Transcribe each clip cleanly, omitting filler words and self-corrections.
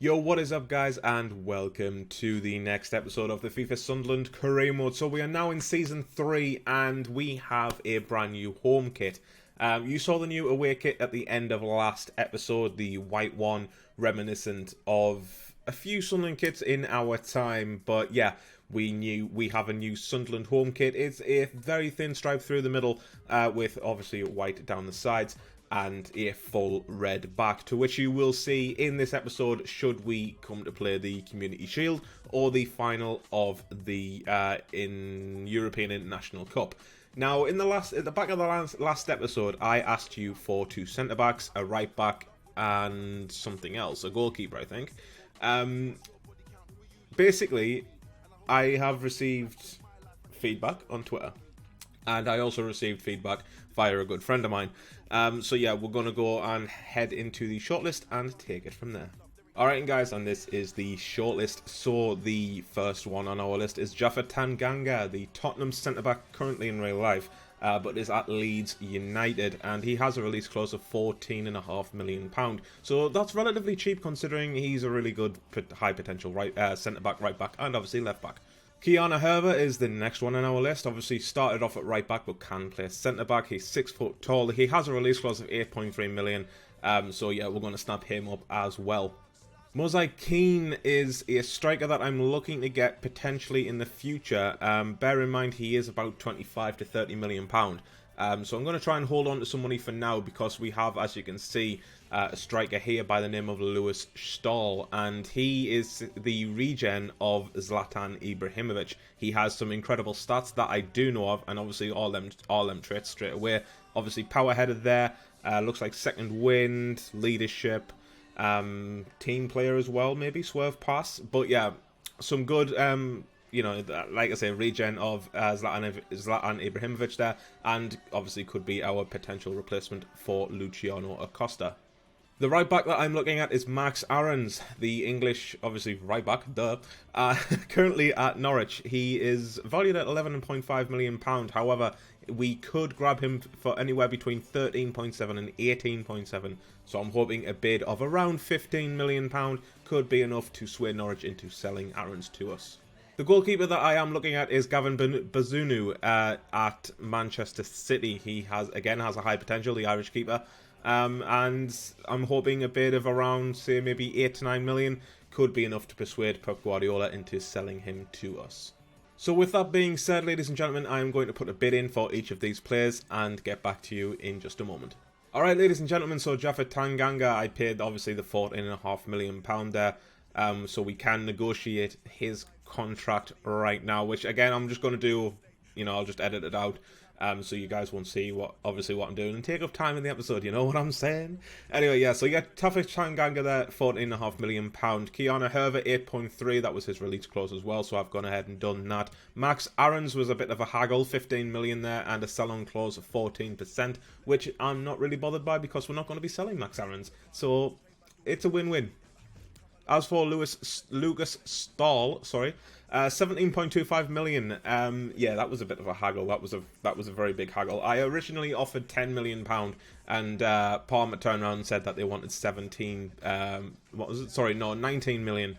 Yo, what is up guys, and welcome to the next episode of the FIFA Sunderland career mode. So we are now in Season 3 and we have a brand new home kit. You saw the new away kit at the end of last episode, the white one, reminiscent of a few Sunderland kits in our time. But yeah, we have a new Sunderland home kit. It's a very thin stripe through the middle with obviously white down the sides and a full red back, to which you will see in this episode should we come to play the Community Shield or the final of the European International Cup. Now, at the back of the last episode, I asked you for two centre backs, a right back, and something else, a goalkeeper, I think. Basically, I have received feedback on Twitter, and I also received feedback via a good friend of mine. So yeah, we're going to go and head into the shortlist and take it from there. Alright guys, and this is the shortlist. So the first one on our list is Tanganga, the Tottenham centre-back currently in real life, but is at Leeds United, and he has a release clause of £14.5 million. So that's relatively cheap considering he's a really good high potential centre-back, right back, and obviously left back. Kiana Herver is the next one on our list. Obviously started off at right back but can play centre back. He's 6 foot tall. He has a release clause of 8.3 million. So yeah, we're going to snap him up as well. Mosaic Keane is a striker that I'm looking to get potentially in the future. Bear in mind he is about 25 to 30 million pound. So I'm going to try and hold on to some money for now because we have, as you can see, a striker here by the name of Lewis Stahl, and he is the regen of Zlatan Ibrahimovic. He has some incredible stats that I do know of, and obviously all them traits straight away. Obviously power headed there, looks like second wind, leadership, team player as well, maybe swerve pass. But yeah, some good you know, like I say, regen of Zlatan Ibrahimovic there, and obviously could be our potential replacement for Luciano Acosta. The right back that I'm looking at is Max Aarons, the English, obviously, right back, duh, currently at Norwich. He is valued at £11.5 million. However, we could grab him for anywhere between 13.7 and 18.7. So I'm hoping a bid of around £15 million could be enough to sway Norwich into selling Aarons to us. The goalkeeper that I am looking at is Gavin Bazunu at Manchester City. He has a high potential, the Irish keeper. And I'm hoping a bid of around, say, maybe 8 to 9 million could be enough to persuade Pep Guardiola into selling him to us. So with that being said, ladies and gentlemen, I'm going to put a bid in for each of these players and get back to you in just a moment. Alright, ladies and gentlemen, so Tanganga, I paid obviously the £14.5 million there. So we can negotiate his contract right now, which again I'm just going to do, you know, I'll just edit it out so you guys won't see what I'm doing and take up time in the episode, you know what I'm saying? Anyway, yeah, so you get Tanganga there, £14.5 million. Kiana Herver, 8.3, that was his release clause as well, so I've gone ahead and done that. Max Aarons was a bit of a haggle, 15 million there, and a sell-on clause of 14%, which I'm not really bothered by because we're not going to be selling Max Aarons, so it's a win-win. As for Lucas Stahl, 17.25 million. Yeah, that was a bit of a haggle. That was a very big haggle. I originally offered £10 million, and Parma turned around and said that they wanted 19 million.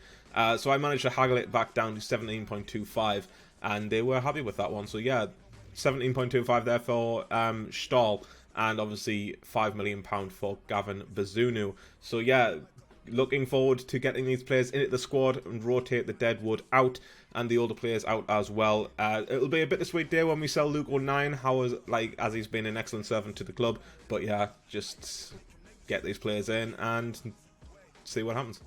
So I managed to haggle it back down to 17.25, and they were happy with that one. So yeah, 17.25 there for Stahl, and obviously £5 million for Gavin Bazunu. So yeah, looking forward to getting these players into the squad and rotate the dead wood out and the older players out as well. It'll be a bittersweet day when we sell Luke 09, as he's been an excellent servant to the club. But yeah, just get these players in and see what happens.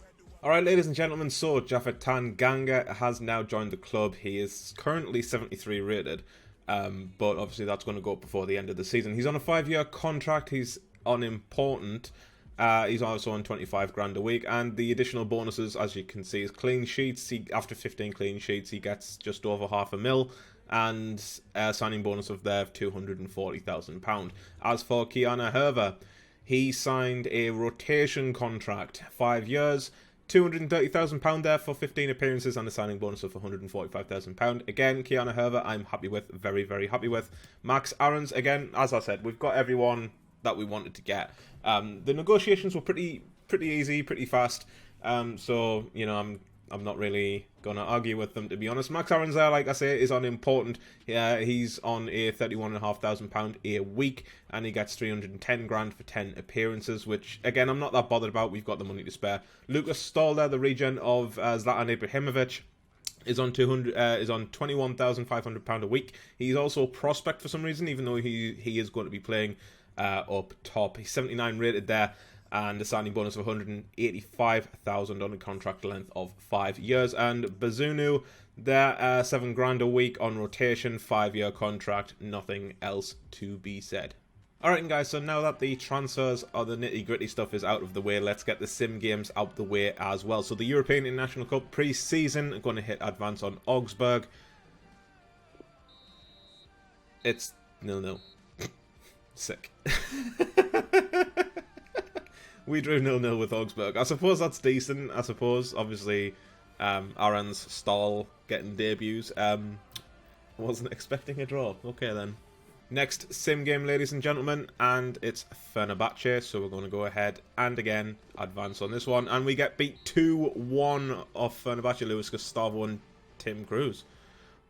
Alright, ladies and gentlemen, so Tanganga has now joined the club. He is currently 73 rated, but obviously that's going to go up before the end of the season. He's on a 5-year contract. He's unimportant. He's also on 25 grand a week, and the additional bonuses, as you can see, is clean sheets. After 15 clean sheets, he gets just over £500,000, and a signing bonus of there of £240,000. As for Kiana Herver, he signed a rotation contract, 5 years, £230,000 there for 15 appearances, and a signing bonus of £145,000. Again, Kiana Herver, I'm happy with, very, very happy with. Max Aarons, again, as I said, we've got everyone that we wanted to get. The negotiations were pretty pretty easy, pretty fast. So, you know, I'm not really going to argue with them, to be honest. Max Aaron's there, like I say, is on important. Yeah, he's on a £31,500 a week, and he gets 310 grand for 10 appearances, which, again, I'm not that bothered about. We've got the money to spare. Lucas Stoller, the regen of Zlatan Ibrahimovic, is on £21,500 a week. He's also a prospect for some reason, even though he is going to be playing up top. He's 79 rated there, and a signing bonus of 185,000 on a contract length of 5 years. And Bazunu, they're 7 grand a week on rotation, 5-year contract, nothing else to be said. Alright guys, so now that the transfers or the nitty gritty stuff is out of the way, let's get the sim games out the way as well. So the European International Cup pre-season, going to hit advance on Augsburg. It's 0-0. Sick. We drew 0-0 with Augsburg. I suppose that's decent, I suppose. Obviously, Aaron's stall getting debuts. Wasn't expecting a draw. Okay then. Next sim game, ladies and gentlemen, and it's Fenerbahce, so we're going to go ahead and again advance on this one, and we get beat 2-1 off Fenerbahce, Luis Gustavo and Tim Cruz.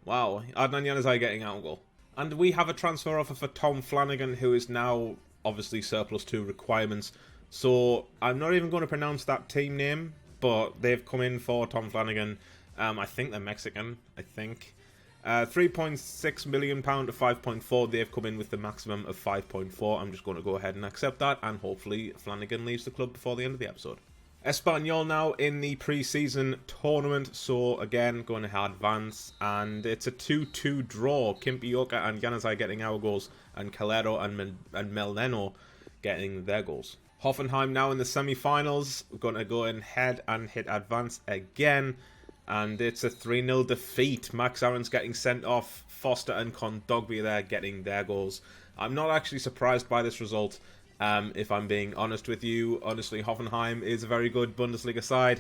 Wow, Adnan Januzaj getting out goal. And we have a transfer offer for Tom Flanagan, who is now obviously surplus to requirements, so I'm not even going to pronounce that team name, but they've come in for Tom Flanagan. I think they're Mexican, I think. £3.6 million to 5.4. They've come in with the maximum of 5.4. I'm just going to go ahead and accept that, and hopefully Flanagan leaves the club before the end of the episode. Espanyol now in the pre-season tournament, so again going to advance, and it's a 2-2 draw. Kimpioka and Januzaj getting our goals, and Calero and Melneno getting their goals. Hoffenheim now in the semi-finals. We're going to go ahead and hit advance again. And it's a 3-0 defeat. Max Aaron's getting sent off. Foster and Kondogbia there getting their goals. I'm not actually surprised by this result, if I'm being honest with you. Honestly, Hoffenheim is a very good Bundesliga side.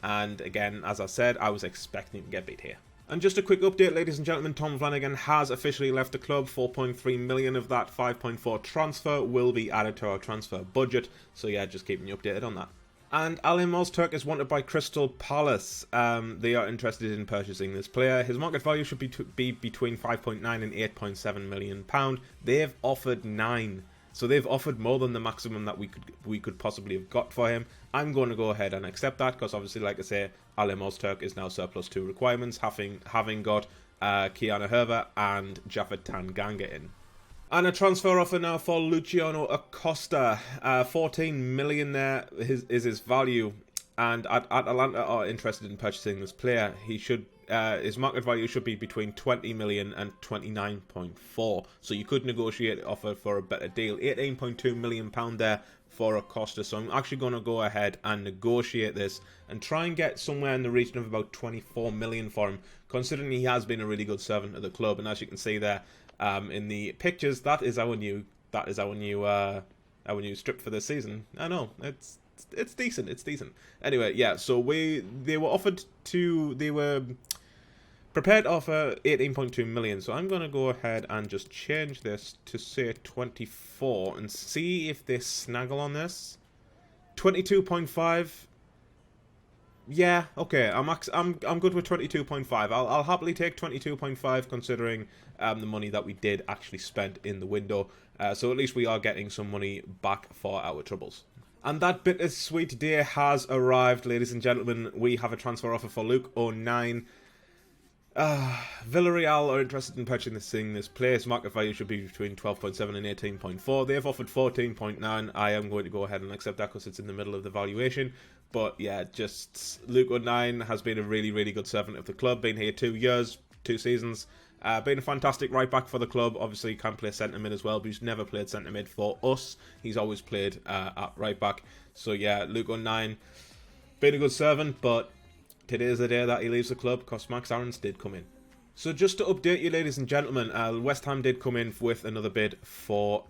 And again, as I said, I was expecting to get beat here. And just a quick update, ladies and gentlemen, Tom Flanagan has officially left the club. 4.3 million of that 5.4 transfer will be added to our transfer budget. So yeah, just keeping you updated on that. And Alim Ozturk is wanted by Crystal Palace. They are interested in purchasing this player. His market value should be between 5.9 and 8.7 million pound. They've offered 9, so they've offered more than the maximum that we could possibly have got for him. I'm going to go ahead and accept that because obviously, like I say, Alim Ozturk is now surplus to requirements, having got Kiana Herver and Jafet Tanganga in. And a transfer offer now for Luciano Acosta. 14 million there is his value. And Atalanta are interested in purchasing this player. His market value should be between 20 million and 29.4. So you could negotiate offer for a better deal. 18.2 million pound there for Acosta. So I'm actually going to go ahead and negotiate this and try and get somewhere in the region of about 24 million for him, considering he has been a really good servant of the club. And as you can see there, in the pictures, that is our new strip for this season. I know it's decent. It's decent. Anyway, yeah. So they were prepared to offer 18.2 million. So I'm gonna go ahead and just change this to say 24 and see if they snaggle on this. 22.5. Yeah, okay, I'm good with 22.5. I'll happily take 22.5 considering the money that we did actually spend in the window. So at least we are getting some money back for our troubles. And that bittersweet day has arrived, ladies and gentlemen. We have a transfer offer for Luke 09. Villarreal are interested in purchasing this player. His market value should be between 12.7 and 18.4. They've offered 14.9. I am going to go ahead and accept that because it's in the middle of the valuation. But yeah, just Luke 09 has been a really, really good servant of the club. Been here 2 years, 2 seasons. Been a fantastic right back for the club. Obviously, can play centre mid as well, but he's never played centre mid for us. He's always played at right back. So yeah, Luke 09, been a good servant, but today is the day that he leaves the club because Max Aarons did come in. So just to update you, ladies and gentlemen, West Ham did come in with another bid for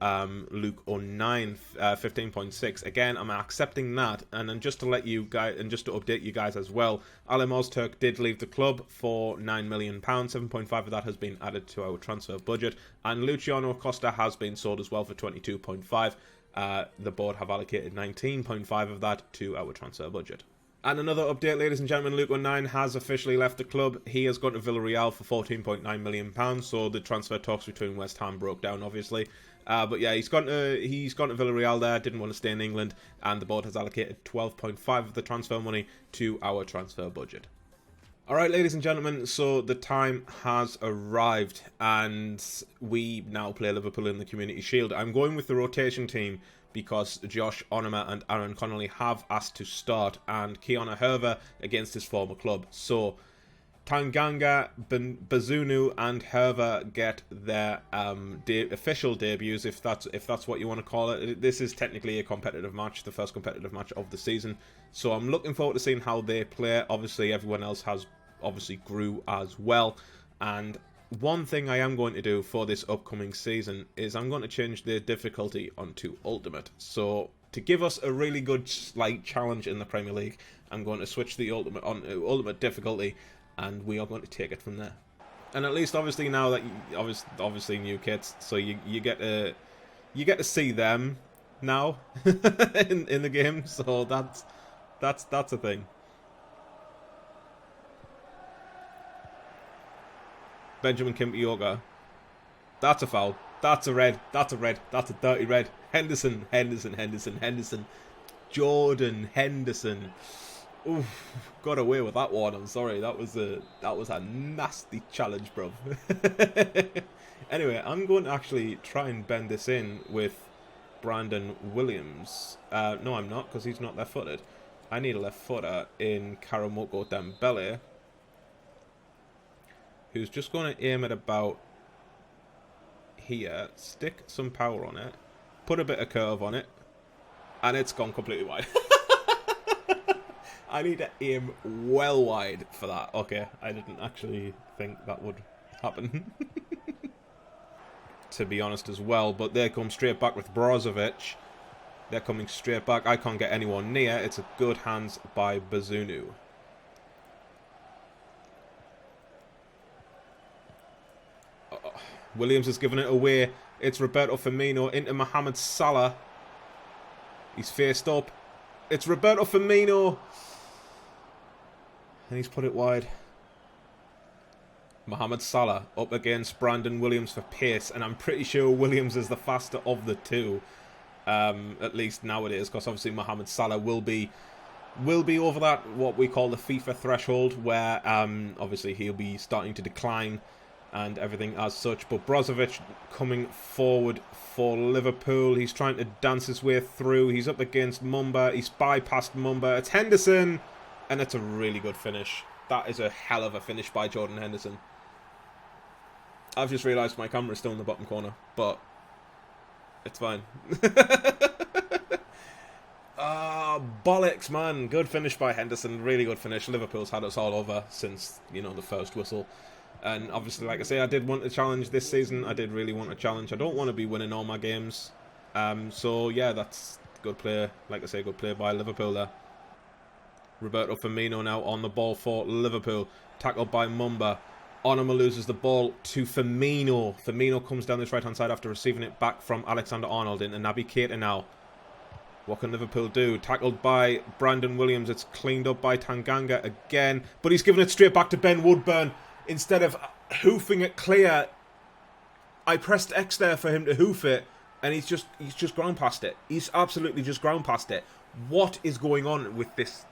Luke 09, 15.6. Again, I'm accepting that, and then just to let you guys, and just to update you guys as well, Alim Ozturk did leave the club for £9 million. 7.5 of that has been added to our transfer budget, and Luciano Acosta has been sold as well for 22.5. The board have allocated 19.5 of that to our transfer budget. And another update, ladies and gentlemen, Luke19 has officially left the club. He has gone to Villarreal for £14.9 million, so the transfer talks between West Ham broke down, obviously. But yeah, he's gone to Villarreal there, didn't want to stay in England, and the board has allocated 12.5 of the transfer money to our transfer budget. Alright, ladies and gentlemen, so the time has arrived, and we now play Liverpool in the Community Shield. I'm going with the rotation team because Josh Onoma and Aaron Connolly have asked to start, and Keanu Herver against his former club. So Tanganga, Bazunu, and Herver get their official debuts, if that's what you want to call it. This is technically a competitive match, the first competitive match of the season. So I'm looking forward to seeing how they play. Obviously, everyone else has grew as well, and one thing I am going to do for this upcoming season is I'm going to change the difficulty onto Ultimate. So to give us a really good slight challenge in the Premier League, I'm going to switch the Ultimate on Ultimate difficulty, and we are going to take it from there. And at least obviously now that obviously new kits, so you get to see them now in the game. So that's a thing. Benjamin Kimpioka. That's a foul. That's a red. That's a red. That's a dirty red. Henderson. Jordan Henderson. Oof, got away with that one. I'm sorry. That was a nasty challenge, bro. Anyway, I'm going to actually try and bend this in with Brandon Williams. No, I'm not, because he's not left-footed. I need a left footer in Karamoko Dembele, who's just going to aim it about here, stick some power on it, put a bit of curve on it, and it's gone completely wide. I need to aim well wide for that. Okay, I didn't actually think that would happen. To be honest as well, but they come straight back with Brozovic. They're coming straight back. I can't get anyone near. It's a good hands by Bazunu. Williams has given it away. It's Roberto Firmino into Mohamed Salah. He's faced up. It's Roberto Firmino. And he's put it wide. Mohamed Salah up against Brandon Williams for pace. And I'm pretty sure Williams is the faster of the two. At least nowadays. Because obviously Mohamed Salah will be over that, what we call the FIFA threshold. Where obviously he'll be starting to decline and everything as such. But Brozovic coming forward for Liverpool. He's trying to dance his way through. He's up against Mumba. He's bypassed Mumba. It's Henderson. And it's a really good finish. That is a hell of a finish by Jordan Henderson. I've just realised my camera's still in the bottom corner. But it's fine. Bollocks, man. Good finish by Henderson. Really good finish. Liverpool's had us all over since, the first whistle. And obviously, like I say, I did want a challenge this season. I did really want a challenge. I don't want to be winning all my games. So, yeah, that's good play. Like I say, good play by Liverpool there. Roberto Firmino now on the ball for Liverpool. Tackled by Mumba. Onoma loses the ball to Firmino. Firmino comes down this right-hand side after receiving it back from Alexander-Arnold into Naby Keita now. What can Liverpool do? Tackled by Brandon Williams. It's cleaned up by Tanganga again. But he's given it straight back to Ben Woodburn. Instead of hoofing it clear, I pressed X there for him to hoof it, and he's just ground past it. He's absolutely just ground past it. What is going on with this?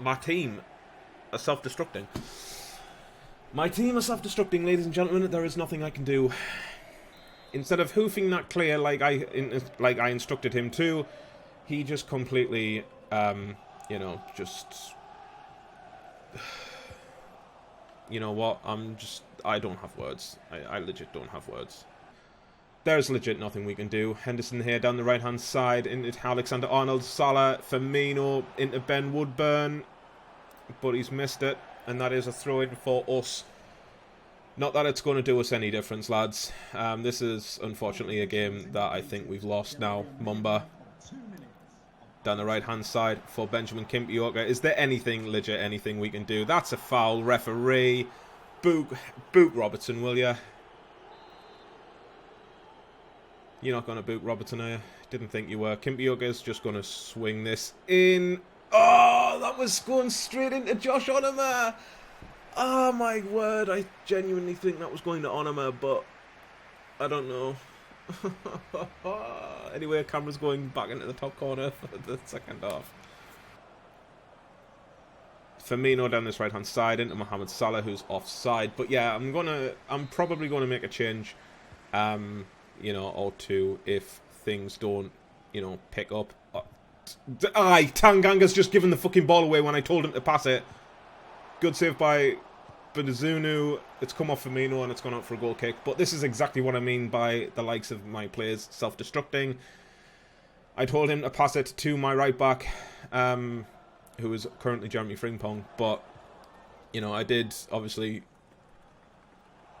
My team are self-destructing. My team are self-destructing, ladies and gentlemen. There is nothing I can do. Instead of hoofing that clear like I instructed him to, he just completely, just. You know what? I don't have words. I legit don't have words. There's legit nothing we can do. Henderson here down the right-hand side into Alexander-Arnold, Salah, Firmino into Ben Woodburn. But he's missed it. And that is a throw-in for us. Not that it's going to do us any difference, lads. This is, unfortunately, a game that I think we've lost now. Mumba down the right-hand side for Benjamin Kimpioka. Is there anything we can do? That's a foul. Referee. Boot Robertson, will ya? You're not going to boot Robertson, are you? Didn't think you were. Kimpioka's just going to swing this in. Oh, that was going straight into Josh Onoma. Oh, my word. I genuinely think that was going to Onoma, but I don't know. Anyway, camera's going back into the top corner for the second half. Firmino down this right-hand side into Mohamed Salah, who's offside. But yeah, I'm probably gonna make a change, you know, or two if things don't, you know, pick up. Aye, Tanganga's just given the fucking ball away when I told him to pass it. Good save by Benazunu. It's come off Firmino and it's gone out for a goal kick. But this is exactly what I mean by the likes of my players self-destructing. I told him to pass it to my right back, who is currently Jeremy Frimpong, but, you know, I did obviously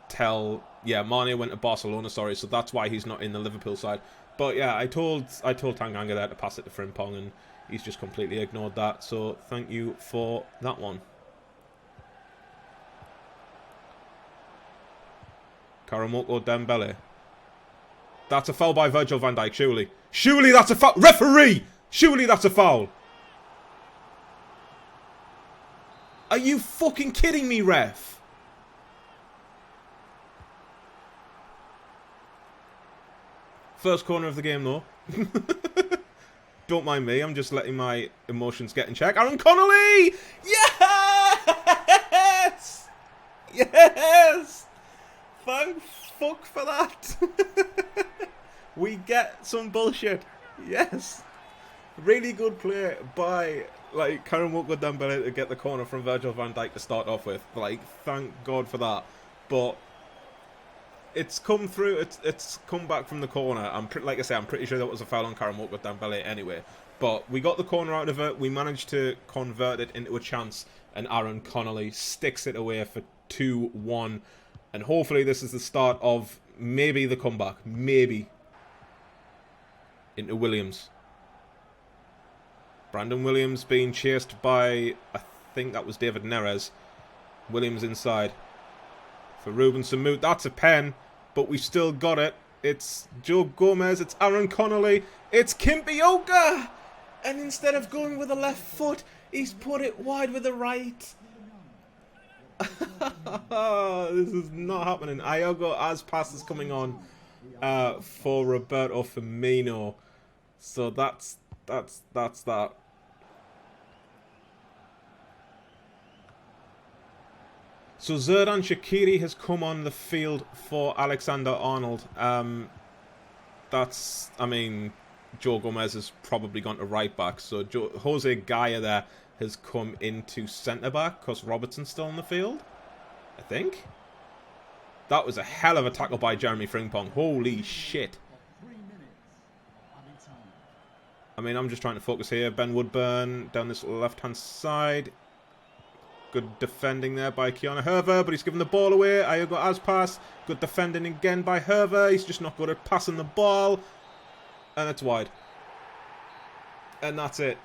tell, yeah, Mane went to Barcelona, sorry, so that's why he's not in the Liverpool side. But yeah, I told Tanganga there to pass it to Frimpong, and he's just completely ignored that, so thank you for that one. Karamoko Dembele. That's a foul by Virgil van Dijk, surely. Surely that's a foul! Referee! Surely that's a foul! Are you fucking kidding me, ref? First corner of the game, though. Don't mind me, I'm just letting my emotions get in check. Aaron Connolly! Yes! Yes! Thank fuck for that. We get some bullshit. Yes. Really good play by, like, Karamoko Dembele to get the corner from Virgil van Dijk to start off with. Like, thank God for that. But it's come through. It's come back from the corner. Like I say, I'm pretty sure that was a foul on Karamoko Dembele anyway. But we got the corner out of it. We managed to convert it into a chance, and Aaron Connolly sticks it away for 2-1. And hopefully this is the start of maybe the comeback. Maybe. Into Williams. Brandon Williams being chased by, I think that was David Neres. Williams inside. For Ruben Samut. That's a pen, but we still got it. It's Joe Gomez. It's Aaron Connolly. It's Kimpioka! And instead of going with the left foot, he's put it wide with the right. This is not happening. Iago Aspas is coming on for Roberto Firmino. So that's that. So Xherdan Shaqiri has come on the field for Alexander Arnold. I mean, Joe Gomez has probably gone to right back. So Jose Gaya there has come into centre back because Robertson's still on the field, I think. That was a hell of a tackle by Jeremy Frimpong. Holy shit. I mean, I'm just trying to focus here. Ben Woodburn down this left-hand side. Good defending there by Keanu Herver, but he's given the ball away. Iago Aspas. Good defending again by Herver. He's just not good at passing the ball. And it's wide. And that's it.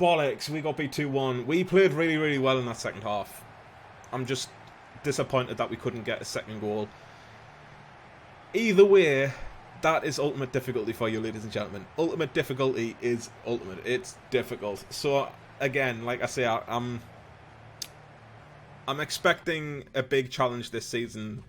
Bollocks. We got beat 2-1. We played really, really well in that second half. I'm just disappointed that we couldn't get a second goal. Either way, that is ultimate difficulty for you, ladies and gentlemen. Ultimate difficulty is ultimate. It's difficult. So, again, like I say, I'm expecting a big challenge this season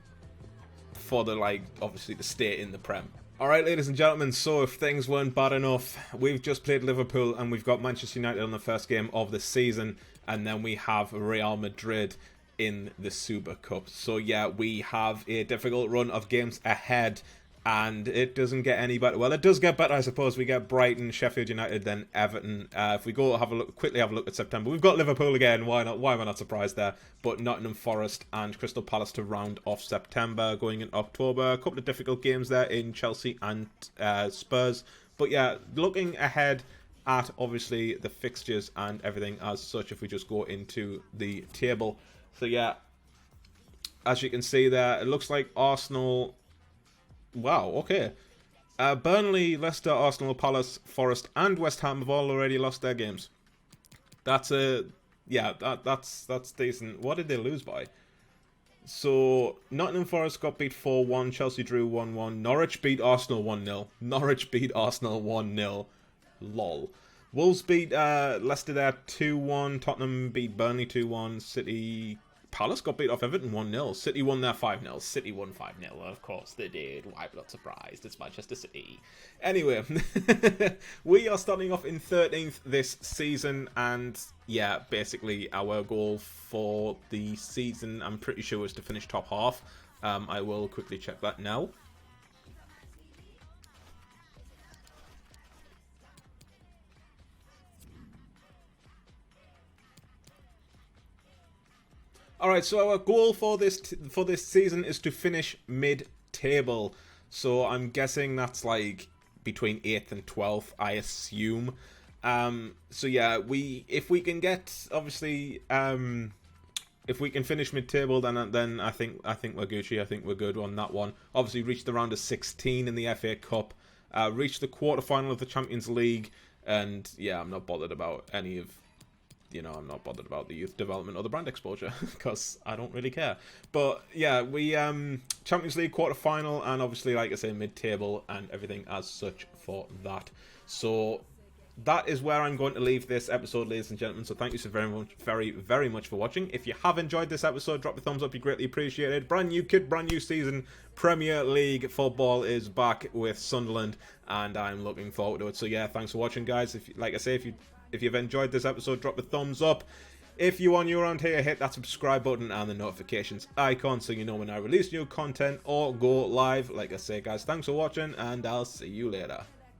for the, like, obviously to stay in the Prem. Alright, ladies and gentlemen, so if things weren't bad enough, we've just played Liverpool and we've got Manchester United on the first game of the season, and then we have Real Madrid in the Super Cup. So yeah, we have a difficult run of games ahead, and it doesn't get any better. Well, it does get better, I suppose. We get Brighton, Sheffield United, then Everton. If we go quickly have a look at September, we've got Liverpool again. Why not? Why am I not surprised there? But Nottingham Forest and Crystal Palace to round off September. Going in October, a couple of difficult games there in Chelsea and Spurs. But yeah, looking ahead at obviously the fixtures and everything as such, if we just go into the table. So yeah, as you can see there, it looks like Arsenal... Wow, okay. Burnley, Leicester, Arsenal, Palace, Forest, and West Ham have all already lost their games. That's a... Yeah, that's decent. What did they lose by? So, Nottingham Forest got beat 4-1, Chelsea drew 1-1, Norwich beat Arsenal 1-0. Norwich beat Arsenal 1-0. Lol. Wolves beat Leicester there 2-1, Tottenham beat Burnley 2-1, City... Palace got beat off Everton 1-0. City won there 5-0. City won 5-0. Of course they did. Why am I not surprised? It's Manchester City. Anyway, we are starting off in 13th this season, and yeah, basically our goal for the season, I'm pretty sure, is to finish top half. I will quickly check that now. Alright, so our goal for this season is to finish mid-table. So I'm guessing that's like between 8th and 12th, I assume. So yeah, if we can get, obviously, if we can finish mid-table, then I think we're Gucci. I think we're good on that one. Obviously, reach the round of 16 in the FA Cup, reach the quarter-final of the Champions League, and yeah, I'm not bothered about any of... I'm not bothered about the youth development or the brand exposure because I don't really care. But yeah, we Champions League quarter-final, and obviously, like I say, mid-table and everything as such for that. So that is where I'm going to leave this episode, ladies and gentlemen. So thank you so very much for watching. If you have enjoyed this episode, drop a thumbs up. Be greatly appreciated. Brand new kit, brand new season. Premier League football is back with Sunderland, and I'm looking forward to it. So yeah, thanks for watching, guys. If you've enjoyed this episode, drop a thumbs up. If you are new around here, hit that subscribe button and the notifications icon so you know when I release new content or go live. Like I say, guys, thanks for watching, and I'll see you later.